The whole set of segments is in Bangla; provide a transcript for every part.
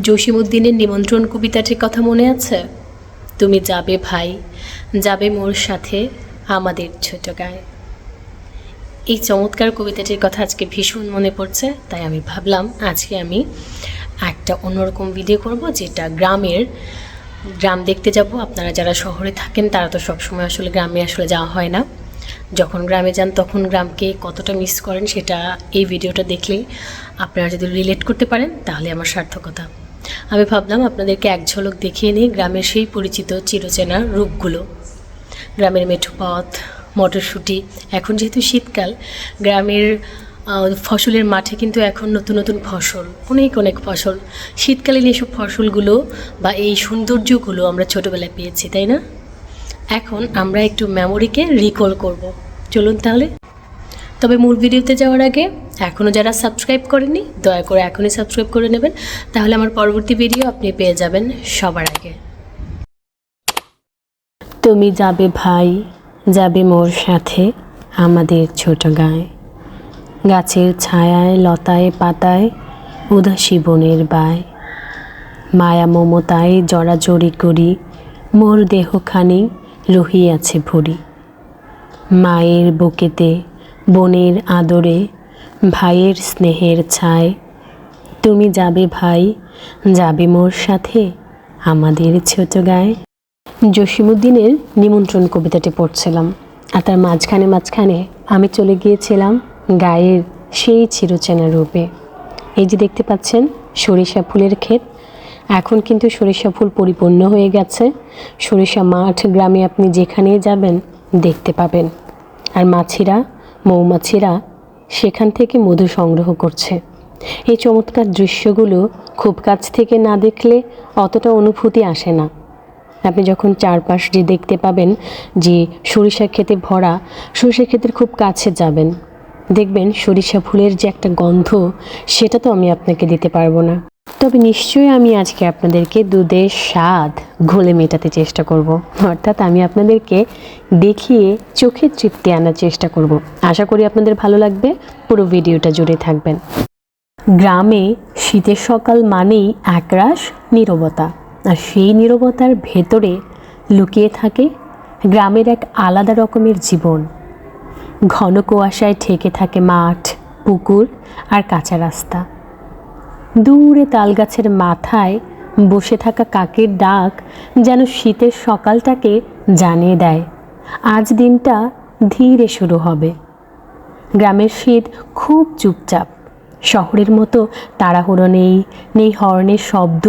জসীমউদ্দিনের নিমন্ত্রণ কবিতাটির কথা মনে আছে? তুমি যাবে ভাই, যাবে মোর সাথে আমাদের ছোট গায়ে। এই চমৎকার কবিতাটির কথা আজকে ভীষণ মনে পড়ছে, তাই আমি ভাবলাম আজকে আমি একটা অন্যরকম ভিডিও করব, যেটা গ্রাম দেখতে যাব। আপনারা যারা শহরে থাকেন তারা তো সবসময় আসলে গ্রামে যাওয়া হয় না। যখন গ্রামে যান তখন গ্রামকে কতটা মিস করেন সেটা এই ভিডিওটা দেখলেই আপনারা যদি রিলেট করতে পারেন তাহলে আমার সার্থকতা। আমি ভাবলাম আপনাদেরকে এক ঝলক দেখিয়ে নিই গ্রামের সেই পরিচিত চিরচেনা রূপগুলো। গ্রামের মেঠো পথ, মটরশুঁটি। এখন যেহেতু শীতকাল, গ্রামের ফসলের মাঠে কিন্তু এখন নতুন নতুন ফসল, অনেক ফসল। শীতকালীন এইসব ফসলগুলো বা এই সৌন্দর্যগুলো আমরা ছোটোবেলায় পেয়েছি, তাই না? এখন আমরা একটু মেমোরিকে রিকল করব। চলুন তাহলে। তবে মূল ভিডিওতে যাওয়ার আগে এখনও যারা সাবস্ক্রাইব করেননি দয়া করে এখনই সাবস্ক্রাইব করে নেবেন, তাহলে আমার পরবর্তী ভিডিও আপনি পেয়ে যাবেন সবার আগে। তুমি যাবে ভাই, যাবে মোর সাথে আমাদের ছোট গায়ে। গাছের ছায়ায় লতায় পাতায় উদাসী বনের বায়। মায়া মমতায় জড়াজড়ি করি মোর দেহখানি রহিয়াছে ভরি। মায়ের বুকেতে বোনের আদরে ভাইয়ের স্নেহের ছায়। তুমি যাবে ভাই, যাবে মোর সাথে আমাদের ছোট গায়ে। জসীমউদ্দিনের নিমন্ত্রণ কবিতাটি পড়ছিলাম, আর তার মাঝখানে আমি চলে গিয়েছিলাম গায়ের সেই চিরচেনা রূপে। এই যে দেখতে পাচ্ছেন সরিষা ফুলের ক্ষেত, এখন কিন্তু সরিষা ফুল পরিপূর্ণ হয়ে গেছে। সরিষা মাঠ গ্রামে আপনি যেখানেই যাবেন দেখতে পাবেন। আর মৌমাছিরা সেখান থেকে মধু সংগ্রহ করছে। এই চমৎকার দৃশ্যগুলো খুব কাছ থেকে না দেখলে অতটা অনুভূতি আসে না। আপনি যখন চারপাশ যে দেখতে পাবেন যে সরিষা ক্ষেতে ভরা, সরিষা ক্ষেতের খুব কাছে যাবেন, দেখবেন সরিষা ফুলের যে একটা গন্ধ, সেটা তো আমি আপনাকে দিতে পারবো না। তবে নিশ্চয়ই আমি আজকে আপনাদেরকে দুধের স্বাদ ঘোলে মেটাতে চেষ্টা করব। অর্থাৎ আমি আপনাদেরকে দেখিয়ে চোখের তৃপ্তি আনার চেষ্টা করব। আশা করি আপনাদের ভালো লাগবে, পুরো ভিডিওটা জুড়ে থাকবেন। গ্রামে শীতের সকাল মানেই একরাশ নীরবতা, আর সেই নীরবতার ভেতরে লুকিয়ে থাকে গ্রামের এক আলাদা রকমের জীবন। ঘন কুয়াশায় ঠেকে থাকে মাঠ, পুকুর আর কাঁচা রাস্তা। দূরে তালগাছের মাথায় বসে থাকা কাকের ডাক যেন শীতের সকালটাকে জানিয়ে দেয় আজ দিনটা ধীরে শুরু হবে। গ্রামের শীত খুব চুপচাপ। শহরের মতো তাড়াহুড়ো নেই হর্নের শব্দ,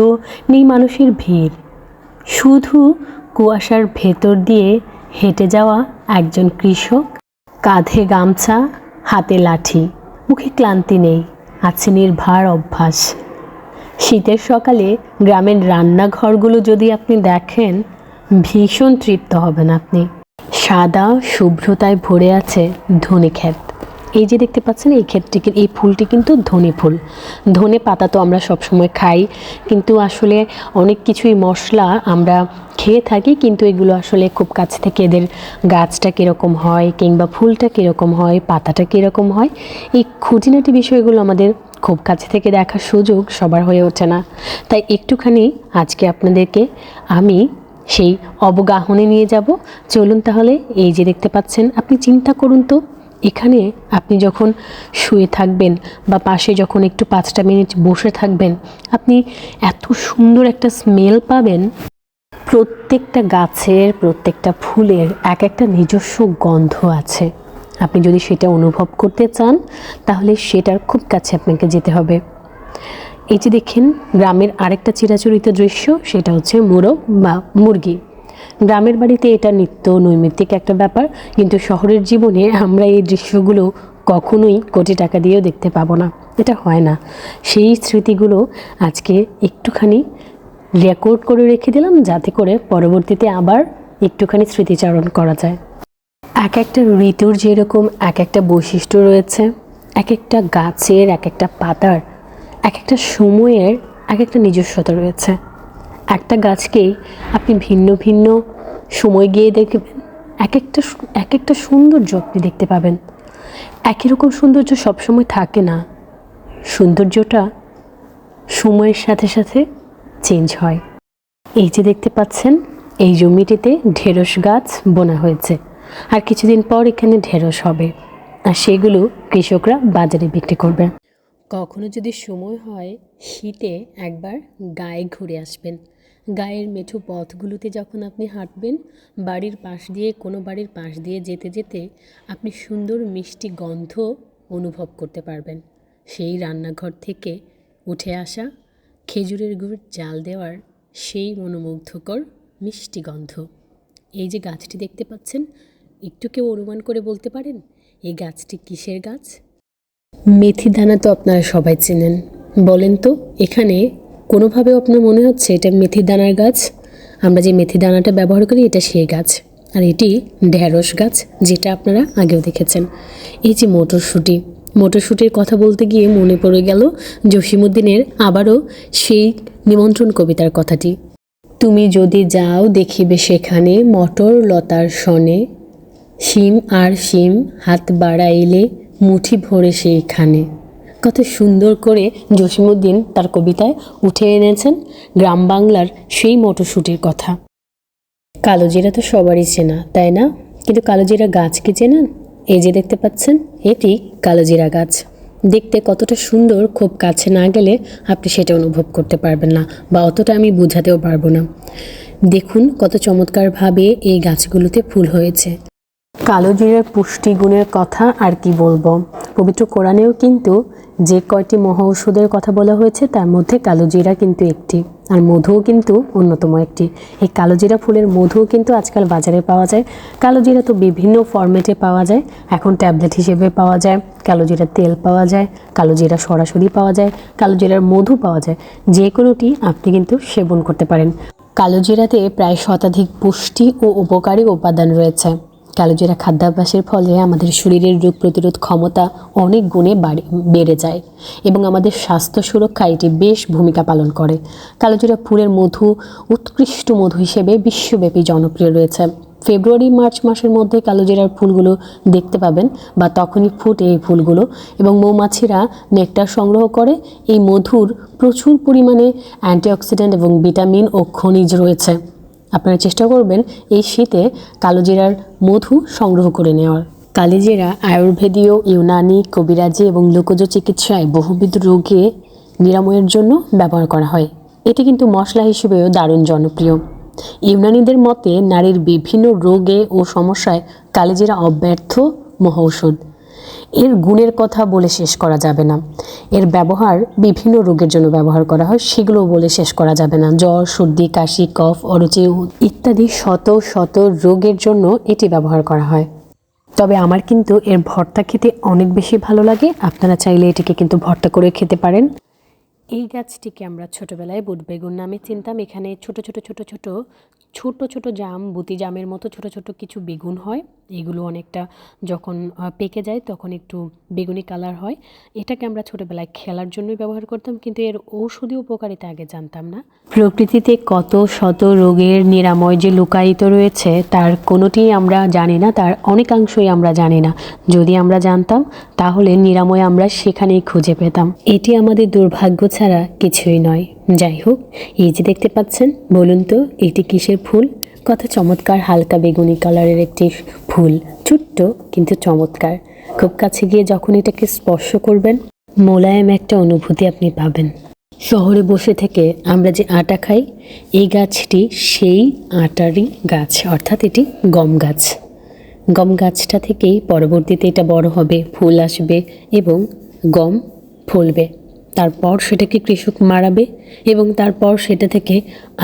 নেই মানুষের ভিড়। শুধু কুয়াশার ভেতর দিয়ে হেঁটে যাওয়া একজন কৃষক, কাঁধে গামছা, হাতে লাঠি, মুখে ক্লান্তি নেই, আছে নির্ভার অভ্যাস। শীতের সকালে গ্রামের রান্নাঘরগুলো যদি আপনি দেখেন, ভীষণ তৃপ্ত হবেন আপনি। সাদা শুভ্রতায় ভরে আছে ধনে ক্ষেত। এই যে দেখতে পাচ্ছেন এই ফুলটি কিন্তু ধনে ফুল। ধনে পাতা তো আমরা সবসময় খাই, কিন্তু আসলে অনেক কিছুই মশলা আমরা খেয়ে থাকি, কিন্তু এগুলো আসলে খুব কাছ থেকে এদের গাছটা কীরকম হয়, কিংবা ফুলটা কীরকম হয়, পাতাটা কীরকম হয়, এই খুঁটিনাটি বিষয়গুলো আমাদের খুব কাছে থেকে দেখার সুযোগ সবার হয়ে ওঠে না। তাই একটুখানি আজকে আপনাদেরকে আমি সেই অবগাহনে নিয়ে যাব। চলুন তাহলে। এই যে দেখতে পাচ্ছেন, আপনি চিন্তা করুন তো, এখানে আপনি যখন শুয়ে থাকবেন বা পাশে যখন একটু 5টা মিনিট বসে থাকবেন, আপনি এত সুন্দর একটা স্মেল পাবেন। প্রত্যেকটা গাছের, প্রত্যেকটা ফুলের এক একটা নিজস্ব গন্ধ আছে। আপনি যদি সেটা অনুভব করতে চান তাহলে সেটার খুব কাছে আপনাকে যেতে হবে। এই যে দেখেন গ্রামের আরেকটা চিরাচরিত দৃশ্য, সেটা হচ্ছে মোরগ বা মুরগি। গ্রামের বাড়িতে এটা নিত্য নৈমিত্তিক একটা ব্যাপার, কিন্তু শহরের জীবনে আমরা এই দৃশ্যগুলো কখনোই কোটি টাকা দিয়েও দেখতে পাবো না, এটা হয় না। সেই স্মৃতিগুলো আজকে একটুখানি রেকর্ড করে রেখে দিলাম, যাতে করে পরবর্তীতে আবার একটুখানি স্মৃতিচারণ করা যায়। এক একটা ঋতুর যেরকম এক একটা বৈশিষ্ট্য রয়েছে, এক একটা গাছের, এক একটা পাতার, এক একটা সময়ের এক একটা নিজস্বতা রয়েছে। একটা গাছকেই আপনি ভিন্ন ভিন্ন সময় গিয়ে দেখবেন, এক একটা সৌন্দর্য আপনি দেখতে পাবেন। একই রকম সৌন্দর্য সবসময় থাকে না। সৌন্দর্যটা সময়ের সাথে সাথে চেঞ্জ হয়। এই যে দেখতে পাচ্ছেন, এই জমিটিতে ঢেঁড়স গাছ বোনা হয়েছে, আর কিছুদিন পর এখানে ঢেঁড়স হবে, আর সেগুলো কৃষকরা বাজারে বিক্রি করবে। কখনো যদি সময় হয় শীতে একবার গায়ে ঘুরে আসবেন। গায়ের মেঠো পথগুলোতে যখন আপনি হাঁটবেন, বাড়ির পাশ দিয়ে কোনো বাড়ির পাশ দিয়ে যেতে যেতে আপনি সুন্দর মিষ্টি গন্ধ অনুভব করতে পারবেন। সেই রান্নাঘর থেকে উঠে আসা খেজুরের গুড় জাল দেওয়ার সেই মনোমুগ্ধকর মিষ্টি গন্ধ। এই যে গাছটি দেখতে পাচ্ছেন, একটু কেউ অনুমান করে বলতে পারেন এই গাছটি কিসের গাছ? মেথি দানা তো আপনারা সবাই চেনেন। বলেন তো, এখানে কোনোভাবেও আপনার মনে হচ্ছে এটা মেথি দানার গাছ? আমরা যে মেথি দানাটা ব্যবহার করি এটা সেই গাছ, আর এটি ঢেঁড়স গাছ, যেটা আপনারা আগেও দেখেছেন। এই যে মটরশুঁটির কথা বলতে গিয়ে মনে পড়ে গেল জসীমউদ্দিনের আবারও সেই নিমন্ত্রণ কবিতার কথাটি। তুমি যদি যাও দেখিবে সেখানে মটর লতার সনে, শিম আর শিম হাত বাড়াইলে মুঠি ভরে সেইখানে। কত সুন্দর করে জসীমউদ্দিন তার কবিতায় উঠে এনেছেন গ্রাম বাংলার সেই মটরশুঁটির কথা। কালোজিরা তো সবারই চেনা, তাই না? কিন্তু কালোজিরা গাছ কি চেনেন? এই যে দেখতে পাচ্ছেন, এটি কালোজিরা গাছ। দেখতে কতটা সুন্দর, খুব কাছে না গেলে আপনি সেটা অনুভব করতে পারবেন না, বা অতটা আমি বোঝাতেও পারবো না। দেখুন কত চমৎকারভাবে এই গাছগুলোতে ফুল হয়েছে। কালোজিরার পুষ্টিগুণের কথা আর কি বলবো, পবিত্র কোরআনেও কিন্তু যে কয়টি মহাঔষধের কথা বলা হয়েছে তার মধ্যে কালোজিরা কিন্তু একটি, আর মধুও কিন্তু অন্যতম একটি। এই কালোজিরা ফুলের মধুও কিন্তু আজকাল বাজারে পাওয়া যায়। কালোজিরা তো বিভিন্ন ফরম্যাটে পাওয়া যায়, এখন ট্যাবলেট হিসেবে পাওয়া যায়, কালোজিরার তেল পাওয়া যায়, কালোজিরা সরাসরি পাওয়া যায়, কালোজিরার মধু পাওয়া যায়। যে কোনোটি আপনি কিন্তু সেবন করতে পারেন। কালোজিরাতে প্রায় শতাধিক পুষ্টি ও উপকারী উপাদান রয়েছে। কালোজিরা খাদ্যাভ্যাসের ফলে আমাদের শরীরের রোগ প্রতিরোধ ক্ষমতা অনেক গুণে বেড়ে যায়, এবং আমাদের স্বাস্থ্য সুরক্ষায় এটি বেশ ভূমিকা পালন করে। কালোজিরা ফুলের মধু উৎকৃষ্ট মধু হিসেবে বিশ্বব্যাপী জনপ্রিয় রয়েছে। ফেব্রুয়ারি মার্চ মাসের মধ্যে কালোজিরার ফুলগুলো দেখতে পাবেন, বা তখনই ফুটে এই ফুলগুলো, এবং মৌমাছিরা নেকটার সংগ্রহ করে। এই মধুর প্রচুর পরিমাণে অ্যান্টিঅক্সিডেন্ট এবং ভিটামিন ও খনিজ রয়েছে। আপনারা চেষ্টা করবেন এই শীতে কালোজিরার মধু সংগ্রহ করে নেওয়ার। কালোজিরা আয়ুর্বেদীয়, ইউনানি, কবিরাজি এবং লোকজ চিকিৎসায় বহুবিধ রোগে নিরাময়ের জন্য ব্যবহার করা হয়। এটি কিন্তু মশলা হিসেবেও দারুণ জনপ্রিয়। ইউনানিদের মতে নারীর বিভিন্ন রোগে ও সমস্যায় কালোজিরা অব্যর্থ মহৌষধ। এর গুণের কথা বলে শেষ করা যাবে না। এর ব্যবহার বিভিন্ন রোগের জন্য ব্যবহার করা হয়, সেগুলো বলে শেষ করা যাবে না। জ্বর, সর্দি, কাশি, কফ, অরুচি ইত্যাদি শত শত রোগের জন্য এটি ব্যবহার করা হয়। তবে আমার কিন্তু এর ভর্তা খেতে অনেক বেশি ভালো লাগে। আপনারা চাইলে এটিকে কিন্তু ভর্তা করে খেতে পারেন। এই গাছটিকে আমরা ছোটোবেলায় বুটবেগুন নামে চিনতাম। এখানে ছোট ছোট জাম, বুতি জামের মতো ছোট ছোট কিছু বেগুন হয়। এগুলো অনেকটা যখন পেকে যায় তখন একটু বেগুনি কালার হয়। এটাকে আমরা ছোটোবেলায় খেলার জন্যই ব্যবহার করতাম, কিন্তু এর ঔষধি উপকারিতা আগে জানতাম না। প্রকৃতিতে কত শত রোগের নিরাময় যে লুকায়িত রয়েছে তার কোনোটিই আমরা জানি না, তার অনেকাংশই আমরা জানি না। যদি আমরা জানতাম তাহলে নিরাময় আমরা সেখানেই খুঁজে পেতাম। এটি আমাদের দুর্ভাগ্য ছাড়া কিছুই নয়। যাই হোক, এই যে দেখতে পাচ্ছেন, বলুন তো এটি কিসের ফুল? কত চমৎকার হালকা বেগুনি কালারের একটি ফুল, ছোট্ট কিন্তু চমৎকার। খুব কাছে গিয়ে যখন এটাকে স্পর্শ করবেন, মোলায়েম একটা অনুভূতি আপনি পাবেন। শহরে বসে থেকে আমরা যে আটা খাই, এই গাছটি সেই আটারই গাছ, অর্থাৎ এটি গম গাছ। গম গাছটা থেকেই পরবর্তীতে এটা বড় হবে, ফুল আসবে এবং গম ফলবে। তারপর সেটাকে কৃষক মাড়াবে এবং তারপর সেটা থেকে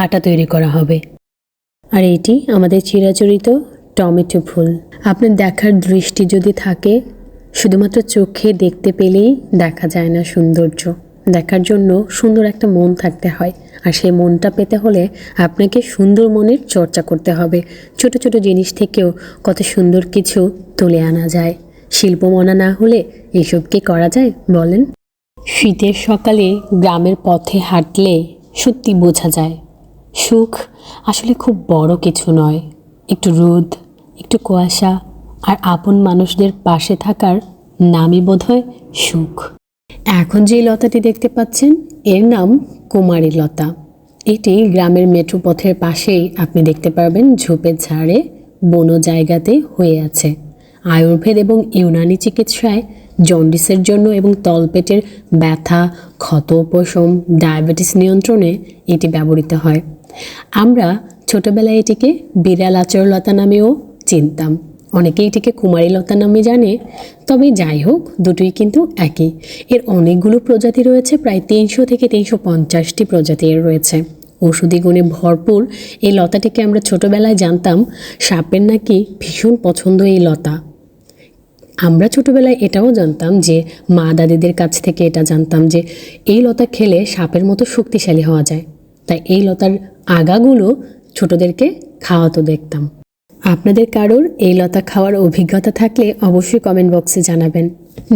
আটা তৈরি করা হবে। আর এটি আমাদের চিরাচরিত টমেটো ফুল। আপনার দেখার দৃষ্টি যদি থাকে, শুধুমাত্র চোখে দেখতে পেলেই দেখা যায় না সৌন্দর্য। দেখার জন্য সুন্দর একটা মন থাকতে হয়, আর সেই মনটা পেতে হলে আপনাকে সুন্দর মনের চর্চা করতে হবে। ছোট ছোট জিনিস থেকেও কত সুন্দর কিছু তুলে আনা যায়। শিল্পমনা না হলে এসব কি করা যায় বলেন? শীতের সকালে গ্রামের পথে হাঁটলে সত্যি বোঝা যায় সুখ আসলে খুব বড় কিছু নয়। একটু রোদ, একটু কুয়াশা আর আপন মানুষদের পাশে থাকার নামই বোধহয় সুখ। এখন যে লতাটি দেখতে পাচ্ছেন এর নাম কুমারী লতা। এটি গ্রামের মেঠো পথের পাশেই আপনি দেখতে পারবেন ঝোপের ঝাড়ে বনো জায়গাতে হয়ে আছে। আয়ুর্বেদ এবং ইউনানি চিকিৎসায় জন্ডিসের জন্য এবং তলপেটের ব্যথা, ক্ষত উপশম, ডায়াবেটিস নিয়ন্ত্রণে এটি ব্যবহৃত হয়। আমরা ছোটবেলায় এটিকে বিড়াল আচর লতা নামেও চিনতাম, অনেকেই এটিকে কুমারী লতা নামে জানে। তবে যাই হোক, দুটোই কিন্তু একই। এর অনেকগুলো প্রজাতি রয়েছে, প্রায় 300 থেকে 350টি প্রজাতি এর রয়েছে। ঔষধি গুণে ভরপুর এই লতাটিকে আমরা ছোটবেলায় জানতাম সাপের নাকি ভীষণ পছন্দ এই লতা। আমরা ছোটবেলায় এটাও জানতাম যে মা দাদিদের কাছ থেকে এটা জানতাম যে এই লতা খেলে সাপের মতো শক্তিশালী হওয়া যায়। তাই এই লতার আগাগুলো ছোটদেরকে খাওয়াতো দেখতাম। আপনাদের কারোর এই লতা খাওয়ার অভিজ্ঞতা থাকলে অবশ্যই কমেন্ট বক্সে জানাবেন।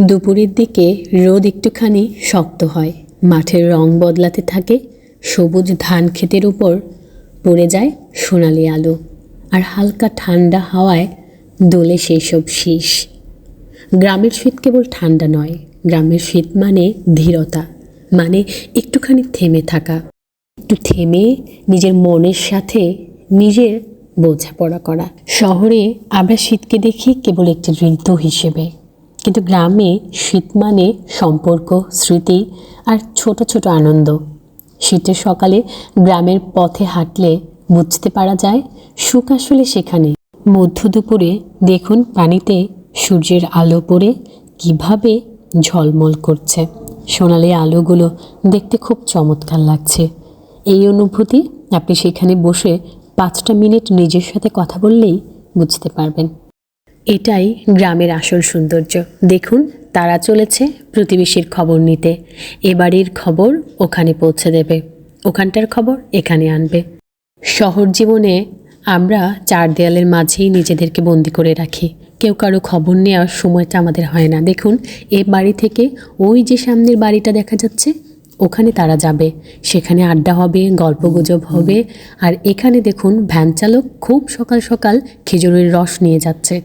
দুপুরের দিকে রোদ একটুখানি শক্ত হয়, মাঠের রং বদলাতে থাকে, সবুজ ধান ক্ষেতের উপর পড়ে যায় সোনালি আলো, আর হালকা ঠান্ডা হাওয়ায় দোলে সেই সব শীষ। গ্রামের শীত কেবল ঠান্ডা নয়, গ্রামের শীত মানে ধীরতা, মানে একটুখানি থেমে থাকা, একটু থেমে নিজের মনের সাথে নিজের বোঝাপড়া করা। শহরে আমরা শীতকে দেখি কেবল একটি ঋতু হিসেবে, কিন্তু গ্রামে শীত মানে সম্পর্ক, স্মৃতি আর ছোট ছোট আনন্দ। শীতের সকালে গ্রামের পথে হাঁটলে বুঝতে পারা যায় সুখ আসলে সেখানে। মধ্য দুপুরে দেখুন পানিতে সূর্যের আলো পড়ে কিভাবে ঝলমল করছে, সোনালি আলোগুলো দেখতে খুব চমৎকার লাগছে। এই অনুভূতি আপনি সেখানে বসে 5টা মিনিট নিজের সাথে কথা বললেই বুঝতে পারবেন। এটাই গ্রামের আসল সৌন্দর্য। দেখুন, তারা চলেছে প্রতিবেশীর খবর নিতে। এ বাড়ির খবর ওখানে পৌঁছে দেবে, ওখানটার খবর এখানে আনবে। শহর জীবনে আমরা 4 দেয়ালের মাঝেই নিজেদেরকে বন্দি করে রাখি, কেউ কারো খবর নেওয়ার সময়টা আমাদের হয় না। দেখুন, এ বাড়ি থেকে ওই যে সামনের বাড়িটা দেখা যাচ্ছে, ওখানে তারা যাবে, সেখানে আড্ডা হবে, গল্পগুজব হবে। আর এখানে দেখুন ভ্যান চালক খুব সকাল সকাল খেজুরের রস নিয়ে যাচ্ছে।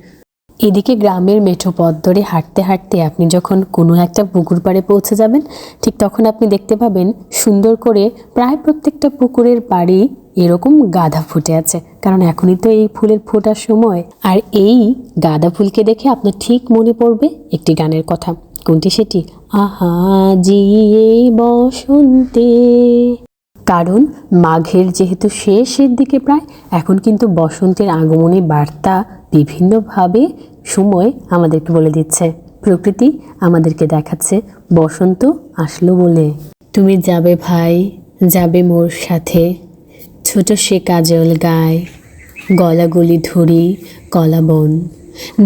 এদিকে গ্রামের মেঠো পথ ধরে হাঁটতে হাঁটতে আপনি যখন কোনো একটা পুকুর পাড়ে পৌঁছে যাবেন, ঠিক তখন আপনি দেখতে পাবেন সুন্দর করে প্রায় প্রত্যেকটা পুকুরের পাড়ে এরকম গাঁদা ফুটে আছে, কারণ এখনই তো এই ফুলের ফোটার সময়। আর এই গাঁদা ফুলকে দেখে আপনার ঠিক মনে পড়বে একটি গানের কথা। কোনটি সেটি? আহা জিয়ে বসন্তে। কারণ মাঘের যেহেতু শেষের দিকে প্রায়, এখন কিন্তু বসন্তের আগমনী বার্তা বিভিন্নভাবে সময় আমাদেরকে বলে দিচ্ছে। প্রকৃতি আমাদেরকে দেখাচ্ছে বসন্ত আসলো বলে। তুমি যাবে ভাই, যাবে মোর সাথে, ছোট সে কাজল গায়, গলাগলি ধরি কলা বন,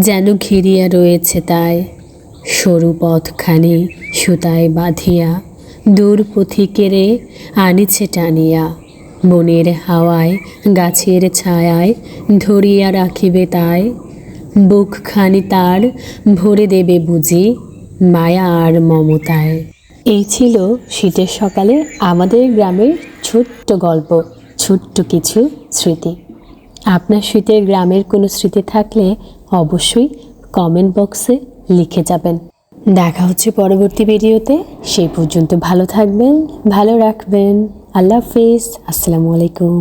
যেন ঘিরিয়া রয়েছে তাই, সরু পথখানি সুতায় বাঁধিয়া, দূর পথিকেরে আনিছে টানিয়া, বনের হাওয়ায় গাছের ছায়ায় ধরিয়া রাখিবে তাই, বুকখানি তার ভরে দেবে বুঝি মায়া আর মমতায়। এই ছিল শীতের সকালে আমাদের গ্রামের ছোট্ট গল্প, ছোট্ট কিছু স্মৃতি। আপনার শীতের গ্রামের কোনো স্মৃতি থাকলে অবশ্যই কমেন্ট বক্সে লিখে যাবেন। দেখা হচ্ছে পরবর্তী ভিডিওতে। সেই পর্যন্ত ভালো থাকবেন, ভালো রাখবেন। আল্লাহ হাফিজ, আসসালামু আলাইকুম।